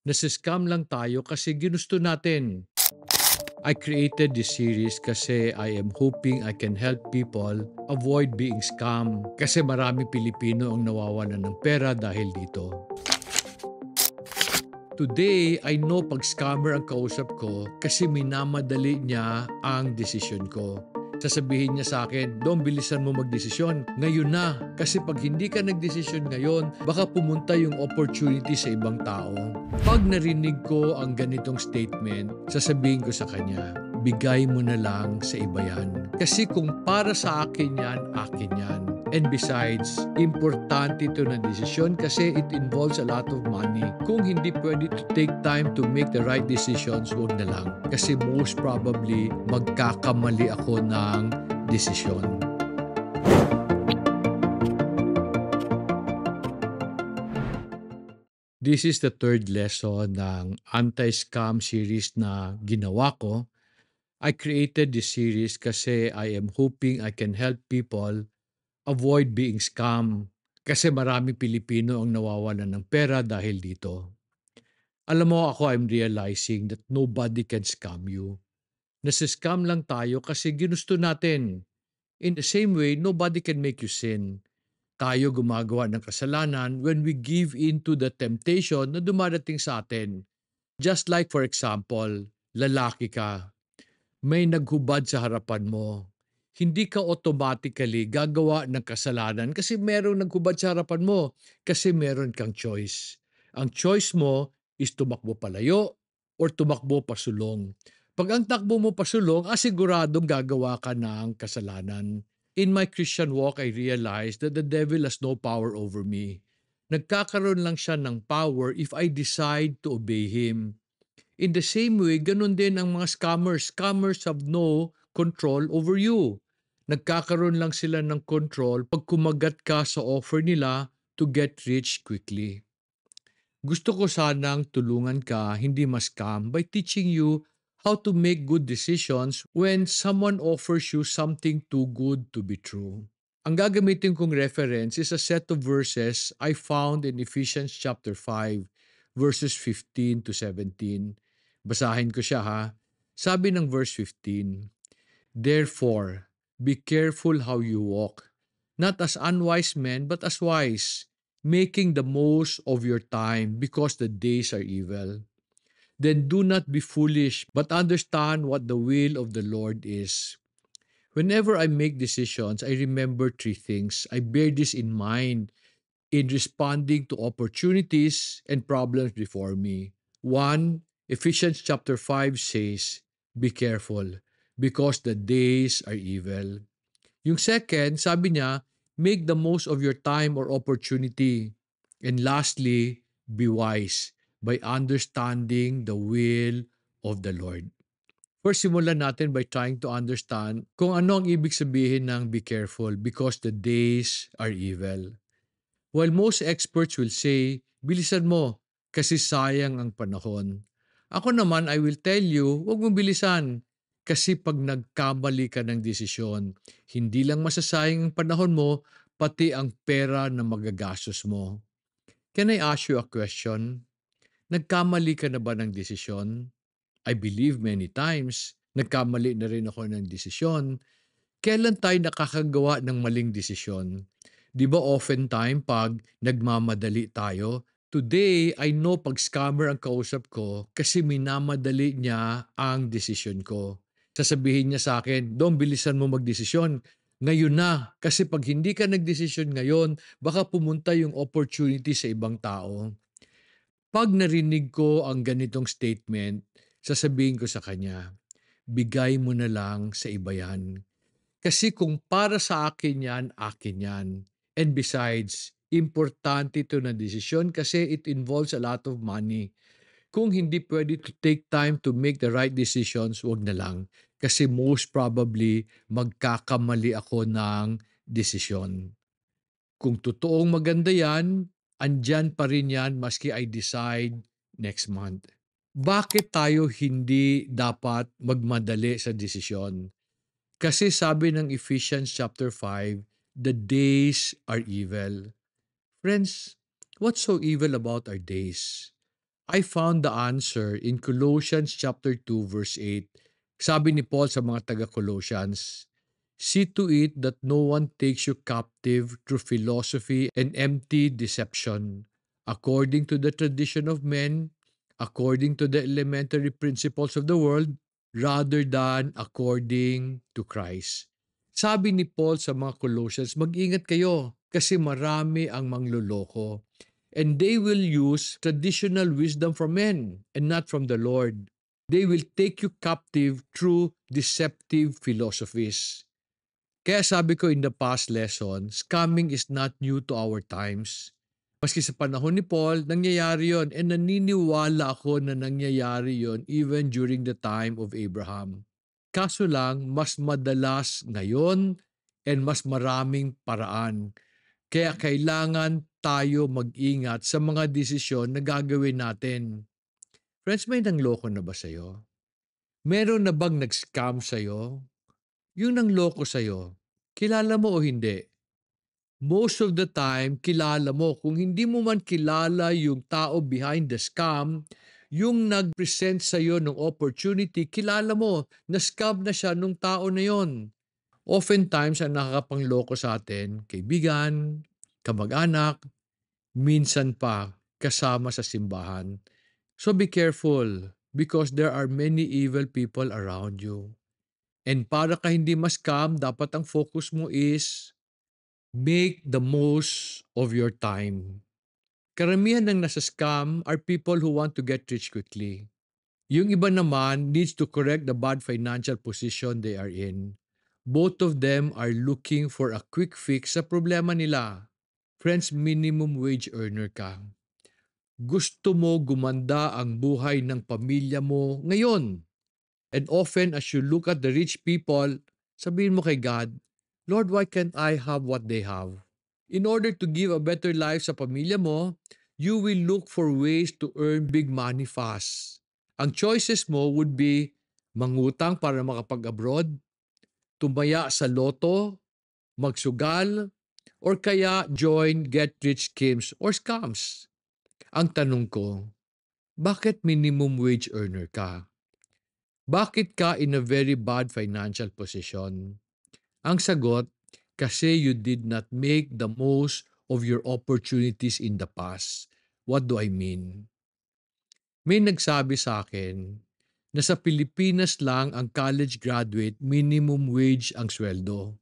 Nasi-scam lang tayo kasi ginusto natin. I created this series kasi I am hoping I can help people avoid being scam kasi marami Pilipino ang nawawalan ng pera dahil dito. Today, I know pag scammer ang kausap ko kasi minamadali niya ang desisyon ko. Sasabihin niya sa akin, Dom, bilisan mo magdesisyon. Ngayon na. Kasi pag hindi ka nagdesisyon ngayon, baka pumunta yung opportunity sa ibang tao. Pag narinig ko ang ganitong statement, sasabihin ko sa kanya, bigay mo na lang sa iba yan. Kasi kung para sa akin yan, akin yan. And besides, importante ito na desisyon kasi it involves a lot of money. Kung hindi pwede to take time to make the right decisions, huwag na lang. Kasi most probably, magkakamali ako ng desisyon. This is the third lesson ng anti-scam series na ginawa ko. I created this series kasi I am hoping I can help people avoid being scam kasi maraming Pilipino ang nawawalan ng pera dahil dito. Alam mo ako, I'm realizing that nobody can scam you. Nasi-scam lang tayo kasi ginusto natin. In the same way, nobody can make you sin. Tayo gumagawa ng kasalanan when we give in to the temptation na dumadating sa atin. Just like for example, lalaki ka, may naghubad sa harapan mo. Hindi ka automatically gagawa ng kasalanan kasi merong naghubad sa harapan mo, kasi meron kang choice. Ang choice mo is tumakbo palayo or tumakbo pasulong. Pag ang takbo mo pasulong, asiguradong gagawa ka ng kasalanan. In my Christian walk, I realized that the devil has no power over me. Nagkakaroon lang siya ng power if I decide to obey him. In the same way, ganun din ang mga scammers. Scammers have no control over you. Nagkakaroon lang sila ng control pag kumagat ka sa offer nila to get rich quickly. Gusto ko sanang tulungan ka hindi ma-scam by teaching you how to make good decisions when someone offers you something too good to be true. Ang gagamitin kong reference is a set of verses I found in Ephesians chapter 5, verses 15 to 17. Basahin ko siya ha. Sabi ng verse 15, therefore, be careful how you walk, not as unwise men but as wise, making the most of your time because the days are evil. Then do not be foolish but understand what the will of the Lord is. Whenever I make decisions, I remember three things. I bear this in mind in responding to opportunities and problems before me. One, Ephesians chapter 5 says, be careful because the days are evil. Yung second, sabi niya, make the most of your time or opportunity. And lastly, be wise by understanding the will of the Lord. First, simulan natin by trying to understand kung ano ang ibig sabihin ng be careful because the days are evil. While most experts will say, bilisan mo kasi sayang ang panahon. Ako naman, I will tell you, huwag mong bilisan kasi pag nagkamali ka ng desisyon, hindi lang masasayang ang panahon mo, pati ang pera na magagastos mo. Can I ask you a question? Nagkamali ka na ba ng desisyon? I believe many times, nagkamali na rin ako ng desisyon. Kailan tayo nakakagawa ng maling desisyon? Di ba oftentimes pag nagmamadali tayo? Today, I know pag scammer ang kausap ko kasi minamadali niya ang desisyon ko. Sasabihin niya sa akin, Dom, bilisan mo magdesisyon. Ngayon na. Kasi pag hindi ka nagdesisyon ngayon, baka pumunta yung opportunity sa ibang tao. Pag narinig ko ang ganitong statement, sasabihin ko sa kanya, bigay mo na lang sa iba yan. Kasi kung para sa akin yan, akin yan. And besides, importante ito na desisyon kasi it involves a lot of money. Kung hindi pwede to take time to make the right decisions, wag na lang. Kasi most probably, magkakamali ako ng desisyon. Kung totoong maganda yan, andyan pa rin yan maski I decide next month. Bakit tayo hindi dapat magmadali sa desisyon? Kasi sabi ng Ephesians chapter 5, the days are evil. Friends, what's so evil about our days? I found the answer in Colossians chapter 2 verse 8. Sabi ni Paul sa mga taga-Colossians, "See to it that no one takes you captive through philosophy and empty deception, according to the tradition of men, according to the elementary principles of the world, rather than according to Christ." Sabi ni Paul sa mga Colossians, mag-ingat kayo kasi marami ang mangloloko. And they will use traditional wisdom from men and not from the Lord. They will take you captive through deceptive philosophies. Kaya sabi ko in the past lesson, scamming is not new to our times. Maski sa panahon ni Paul, nangyayari yon, and naniniwala ako na nangyayari yon even during the time of Abraham. Kaso lang, mas madalas ngayon and mas maraming paraan. Kaya kailangan tayo mag-ingat sa mga desisyon na gagawin natin. Friends, may nangloko na ba sa'yo? Meron na bang nag-scam sa'yo? Yung nangloko sa'yo, kilala mo o hindi? Most of the time, kilala mo. Kung hindi mo man kilala yung tao behind the scam, yung nag-present sa'yo ng opportunity, kilala mo na scam na siya nung tao na yon. Oftentimes, ang nakakapangloko sa atin, kaibigan, kamag-anak, minsan pa kasama sa simbahan. So be careful because there are many evil people around you. And para ka hindi ma-scam, dapat ang focus mo is make the most of your time. Karamihan ng nasa scam are people who want to get rich quickly. Yung iba naman needs to correct the bad financial position they are in. Both of them are looking for a quick fix sa problema nila. Friends, minimum wage earner ka. Gusto mo gumanda ang buhay ng pamilya mo ngayon. And often as you look at the rich people, sabihin mo kay God, Lord, why can't I have what they have? In order to give a better life sa pamilya mo, you will look for ways to earn big money fast. Ang choices mo would be mangutang para makapag-abroad, tumaya sa loto, magsugal, or kaya join get-rich schemes or scams. Ang tanong ko, bakit minimum wage earner ka? Bakit ka in a very bad financial position? Ang sagot, kasi you did not make the most of your opportunities in the past. What do I mean? May nagsabi sa akin na sa Pilipinas lang ang college graduate minimum wage ang sweldo.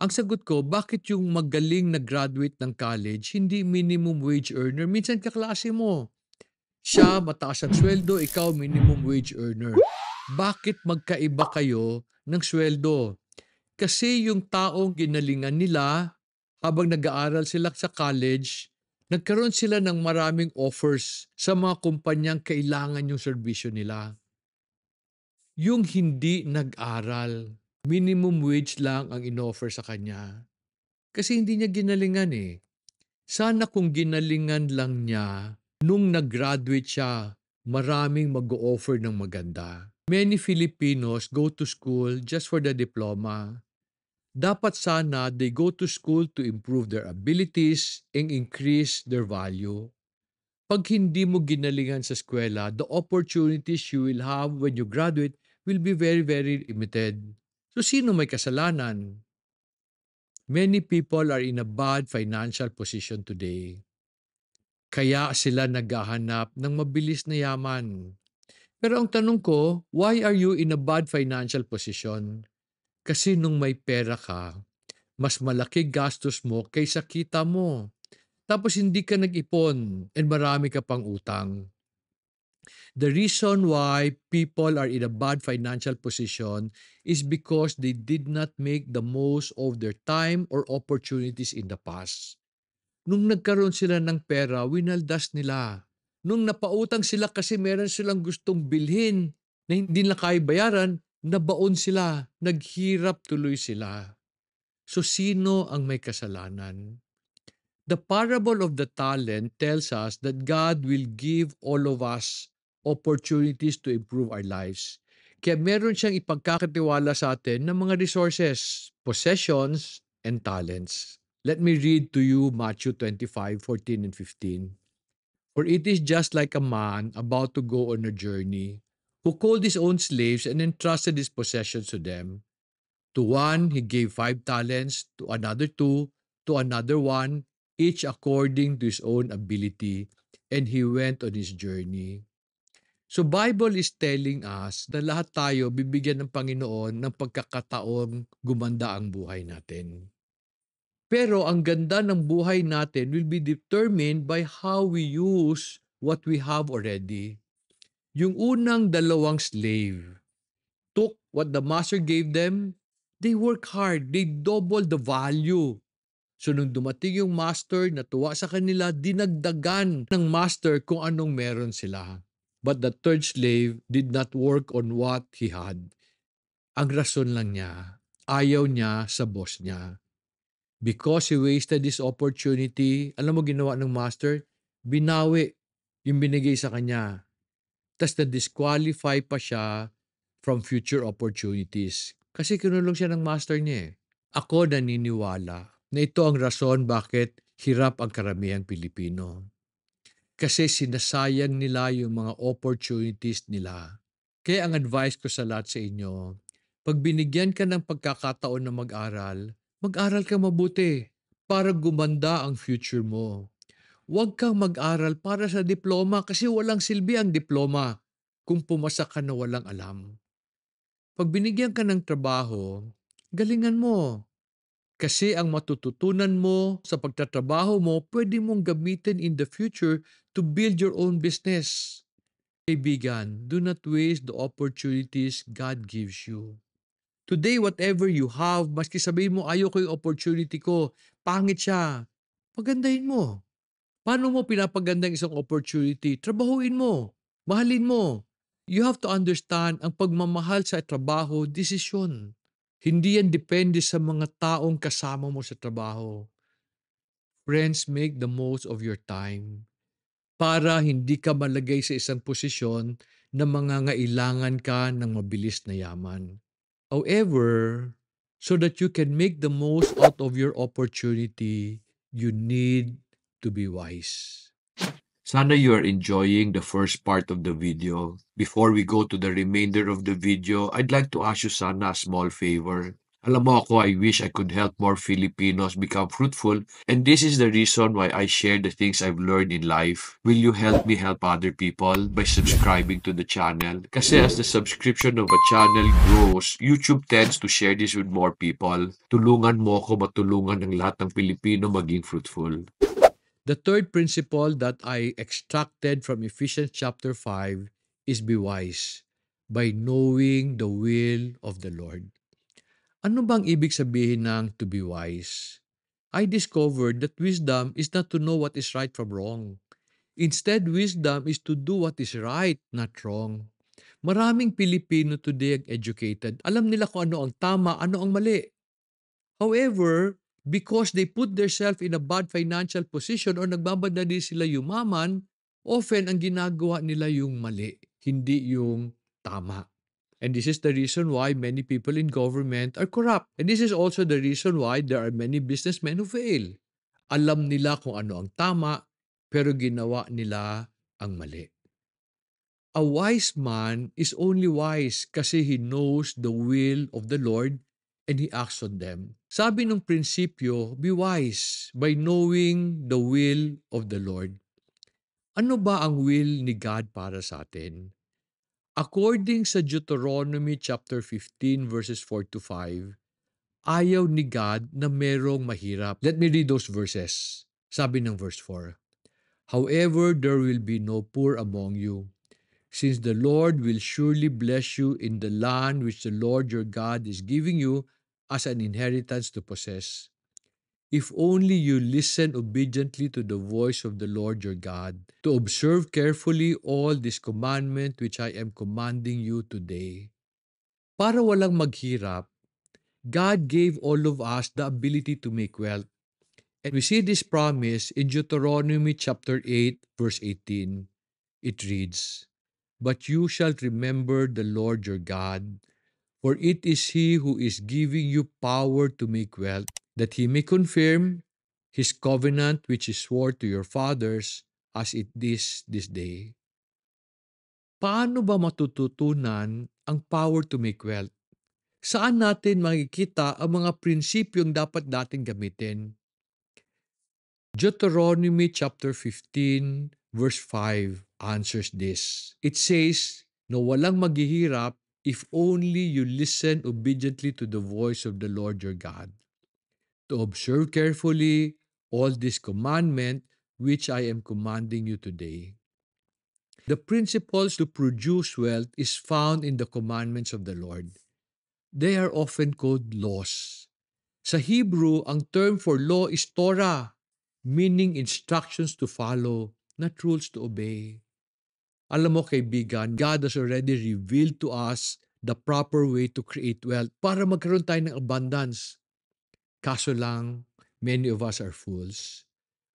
Ang sagot ko, bakit yung magaling na graduate ng college hindi minimum wage earner? Minsan kaklase mo. Siya mataas ang sweldo, ikaw minimum wage earner. Bakit magkaiba kayo ng sweldo? Kasi yung taong ginalingan nila habang nag-aaral sila sa college, nagkaroon sila ng maraming offers sa mga kumpanyang kailangan yung serbisyo nila. Yung hindi nag-aral, minimum wage lang ang inoffer sa kanya. Kasi hindi niya ginalingan eh. Sana kung ginalingan lang niya, nung nag-graduate siya, maraming mag-o-offer ng maganda. Many Filipinos go to school just for the diploma. Dapat sana they go to school to improve their abilities and increase their value. Pag hindi mo ginalingan sa eskwela, the opportunities you will have when you graduate will be very, very limited. So sino may kasalanan? Many people are in a bad financial position today. Kaya sila naghahanap ng mabilis na yaman. Pero ang tanong ko, why are you in a bad financial position? Kasi nung may pera ka, mas malaki gastos mo kaysa kita mo. Tapos hindi ka nag-ipon and marami ka pang utang. The reason why people are in a bad financial position is because they did not make the most of their time or opportunities in the past. Nung nagkaroon sila ng pera, winaldas nila. Nung napautang sila kasi meron silang gustong bilhin na hindi na kaya bayaran, nabaon sila, naghirap tuloy sila. So sino ang may kasalanan? The parable of the talent tells us that God will give all of us opportunities to improve our lives. Kaya meron siyang ipagkakatiwala sa atin ng mga resources, possessions, and talents. Let me read to you Matthew 25:14 and 15. For it is just like a man about to go on a journey, who called his own slaves and entrusted his possessions to them. To one he gave 5 talents, to another two, to another one, each according to his own ability, and he went on his journey. So Bible is telling us na lahat tayo bibigyan ng Panginoon ng pagkakataong gumanda ang buhay natin. Pero ang ganda ng buhay natin will be determined by how we use what we have already. Yung unang dalawang slave took what the master gave them, they work hard, they double the value. So nung dumating yung master, natuwa sa kanila, dinagdagan ng master kung anong meron sila. But the third slave did not work on what he had. Ang rason lang niya, ayaw niya sa boss niya. Because he wasted this opportunity, alam mo ginawa ng master? Binawi yung binigay sa kanya. Tapos na-disqualify pa siya from future opportunities. Kasi kinulong siya ng master niya eh. Ako naniniwala na ito ang rason bakit hirap ang karamihang Pilipino. Kasi sinasayang nila yung mga opportunities nila. Kaya ang advice ko sa lahat sa inyo, pag binigyan ka ng pagkakataon na mag-aral, mag-aral ka mabuti para gumanda ang future mo. Huwag kang mag-aral para sa diploma kasi walang silbi ang diploma kung pumasa ka na walang alam. Pag binigyan ka ng trabaho, galingan mo. Kasi ang matututunan mo sa pagtatrabaho mo, pwede mong gamitin in the future to build your own business. Kaibigan, do not waste the opportunities God gives you. Today, whatever you have, maski sabihin mo, ayaw ko yung opportunity ko, pangit siya, pagandahin mo. Paano mo pinapaganda ang isang opportunity? Trabahuin mo. Mahalin mo. You have to understand, ang pagmamahal sa trabaho, desisyon. Hindi yan depende sa mga taong kasama mo sa trabaho. Friends, make the most of your time para hindi ka malagay sa isang posisyon na mangangailangan ka ng mabilis na yaman. However, so that you can make the most out of your opportunity, you need to be wise. Sana you are enjoying the first part of the video. Before we go to the remainder of the video, I'd like to ask you sana a small favor. Alam mo ako, I wish I could help more Filipinos become fruitful, and this is the reason why I share the things I've learned in life. Will you help me help other people by subscribing to the channel? Kasi as the subscription of a channel grows, YouTube tends to share this with more people. Tulungan mo ako matulungan ng lahat ng Pilipino maging fruitful. The third principle that I extracted from Ephesians chapter 5 is be wise by knowing the will of the Lord. Ano bang ibig sabihin ng to be wise? I discovered that wisdom is not to know what is right from wrong. Instead, wisdom is to do what is right, not wrong. Maraming Pilipino today ang educated. Alam nila kung ano ang tama, ano ang mali. However, because they put themselves in a bad financial position or nagmamadali sila yumaman, often ang ginagawa nila yung mali, hindi yung tama. And this is the reason why many people in government are corrupt. And this is also the reason why there are many businessmen who fail. Alam nila kung ano ang tama, pero ginawa nila ang mali. A wise man is only wise kasi he knows the will of the Lord and he acts on them. Sabi ng prinsipyo, be wise by knowing the will of the Lord. Ano ba ang will ni God para sa atin? According sa Deuteronomy chapter 15 verses 4 to 5, ayaw ni God na merong mahirap. Let me read those verses. Sabi ng verse 4, however, there will be no poor among you, since the Lord will surely bless you in the land which the Lord your God is giving you as an inheritance to possess. If only you listen obediently to the voice of the Lord your God, to observe carefully all this commandment which I am commanding you today. Para walang maghirap, God gave all of us the ability to make wealth. And we see this promise in Deuteronomy chapter 8, verse 18. It reads, but you shall remember the Lord your God, for it is He who is giving you power to make wealth, that He may confirm His covenant which He swore to your fathers as it is this day. Paano ba matututunan ang power to make wealth? Saan natin makikita ang mga prinsipyong dapat natin gamitin? Deuteronomy chapter 15 verse 5 answers this. It says, na walang maghihirap if only you listen obediently to the voice of the Lord your God, to observe carefully all this commandment which I am commanding you today. The principles to produce wealth is found in the commandments of the Lord. They are often called laws. Sa Hebrew, ang term for law is Torah, meaning instructions to follow, not rules to obey. Alam mo kaibigan, God has already revealed to us the proper way to create wealth para magkaroon tayo ng abundance. Kaso lang, many of us are fools.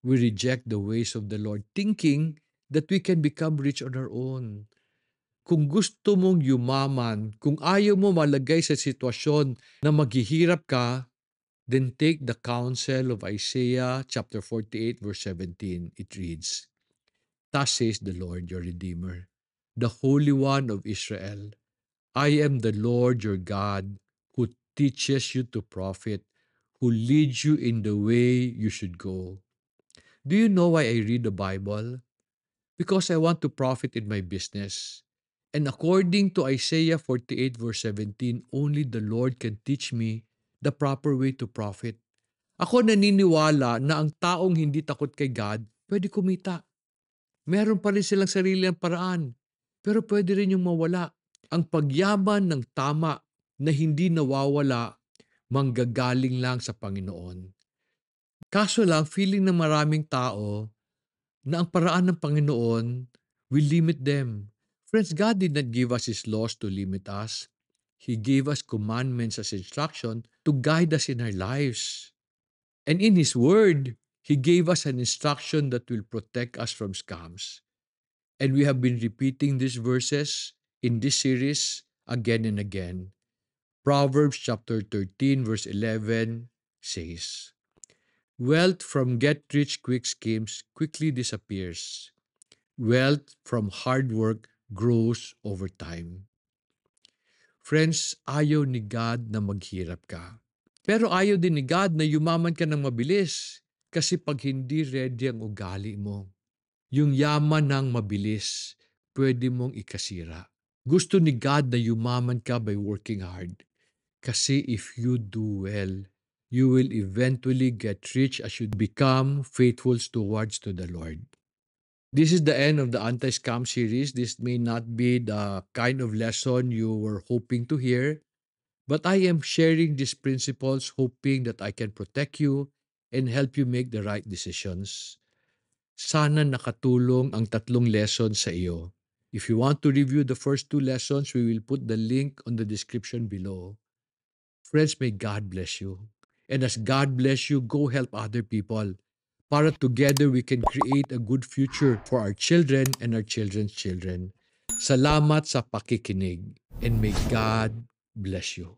We reject the ways of the Lord thinking that we can become rich on our own. Kung gusto mong yumaman, kung ayaw mo malagay sa sitwasyon na maghihirap ka, then take the counsel of Isaiah chapter 48 verse 17. It reads, Thus says the Lord your Redeemer, the Holy One of Israel, I am the Lord your God, who teaches you to profit, who leads you in the way you should go. Do you know why I read the Bible? Because I want to profit in my business. And according to Isaiah 48 verse 17, only the Lord can teach me the proper way to profit. Ako naniniwala na ang taong hindi takot kay God, pwede kumita. Meron pa rin silang sarili ang paraan, pero pwede rin yung mawala. Ang pagyaman ng tama na hindi nawawala, manggagaling lang sa Panginoon. Kaso lang, feeling ng maraming tao na ang paraan ng Panginoon will limit them. Friends, God did not give us His laws to limit us. He gave us commandments as instruction to guide us in our lives. And in His Word, He gave us an instruction that will protect us from scams. And we have been repeating these verses in this series again and again. Proverbs chapter 13 verse 11 says, Wealth from get-rich-quick schemes quickly disappears. Wealth from hard work grows over time. Friends, ayaw ni God na maghirap ka. Pero ayaw din ni God na yumaman ka ng mabilis. Kasi pag hindi ready ang ugali mo, yung yaman ng mabilis, pwede mong ikasira. Gusto ni God na yumaman ka by working hard. Kasi if you do well, you will eventually get rich as you become faithful stewards to the Lord. This is the end of the anti-scam series. This may not be the kind of lesson you were hoping to hear, but I am sharing these principles hoping that I can protect you and help you make the right decisions. Sana nakatulong ang tatlong lessons sa iyo. If you want to review the first two lessons, we will put the link on the description below. Friends, may God bless you. And as God bless you, go help other people. Para together we can create a good future for our children and our children's children. Salamat sa pakikinig and may God bless you.